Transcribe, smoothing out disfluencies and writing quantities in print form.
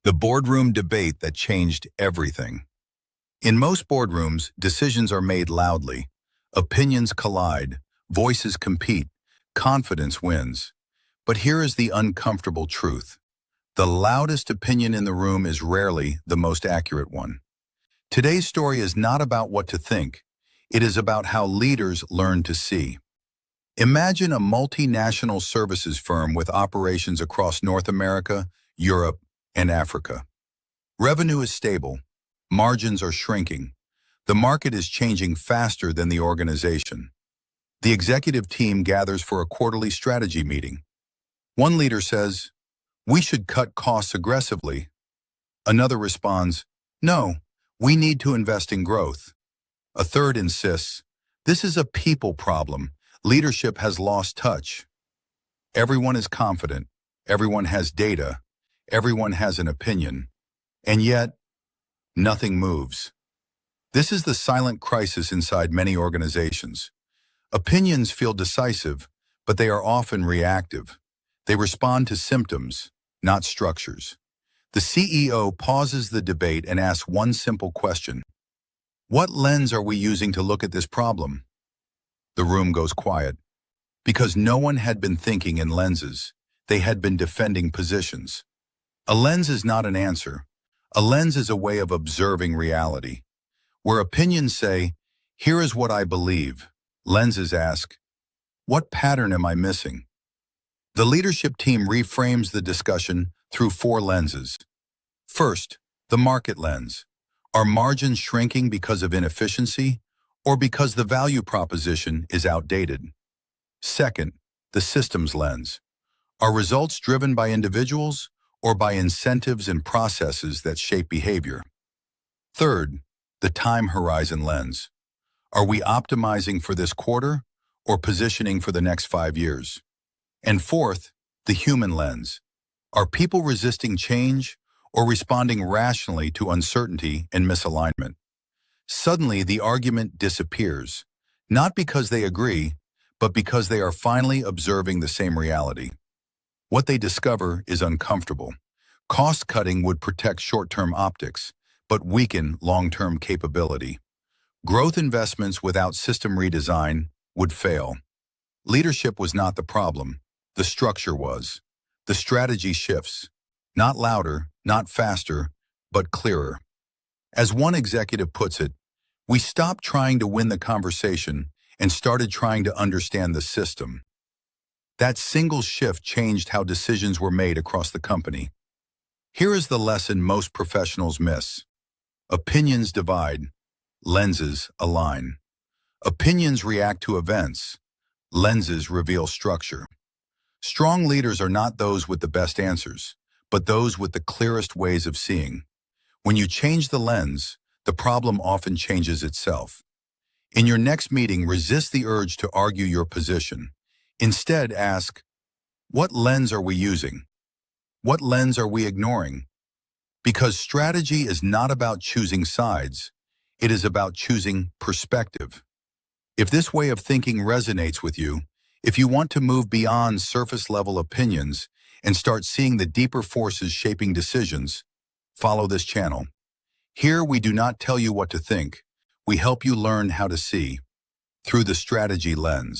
The boardroom debate that changed everything. In most boardrooms, decisions are made loudly. Opinions collide, voices compete, confidence wins. But here is the uncomfortable truth. The loudest opinion in the room is rarely the most accurate one. Today's story is not about what to think. It is about how leaders learn to see. Imagine a multinational services firm with operations across North America, Europe, and Africa. Revenue is stable. Margins are shrinking. The market is changing faster than the organization. The executive team gathers for a quarterly strategy meeting. One leader says, "We should cut costs aggressively." Another responds, "No, we need to invest in growth." A third insists, "This is a people problem. Leadership has lost touch." Everyone is confident. Everyone has data. Everyone has an opinion. And yet, nothing moves. This is the silent crisis inside many organizations. Opinions feel decisive, but they are often reactive. They respond to symptoms, not structures. The CEO pauses the debate and asks one simple question. What lens are we using to look at this problem? The room goes quiet. Because no one had been thinking in lenses. They had been defending positions. A lens is not an answer. A lens is a way of observing reality. Where opinions say, "Here is what I believe," lenses ask, "What pattern am I missing?" The leadership team reframes the discussion through four lenses. First, the market lens. Are margins shrinking because of inefficiency or because the value proposition is outdated? Second, the systems lens. Are results driven by individuals or by incentives and processes that shape behavior? Third, the time horizon lens. Are we optimizing for this quarter or positioning for the next 5 years? And fourth, the human lens. Are people resisting change or responding rationally to uncertainty and misalignment? Suddenly, the argument disappears, not because they agree, but because they are finally observing the same reality. What they discover is uncomfortable. Cost-cutting would protect short-term optics, but weaken long-term capability. Growth investments without system redesign would fail. Leadership was not the problem. The structure was. The strategy shifts. Not louder, not faster, but clearer. As one executive puts it, we stopped trying to win the conversation and started trying to understand the system. That single shift changed how decisions were made across the company. Here is the lesson most professionals miss. Opinions divide. Lenses align. Opinions react to events. Lenses reveal structure. Strong leaders are not those with the best answers, but those with the clearest ways of seeing. When you change the lens, the problem often changes itself. In your next meeting, resist the urge to argue your position. Instead, ask, what lens are we using? What lens are we ignoring? Because strategy is not about choosing sides. It is about choosing perspective. If this way of thinking resonates with you, if you want to move beyond surface-level opinions and start seeing the deeper forces shaping decisions, follow this channel. Here we do not tell you what to think. We help you learn how to see through the strategy lens.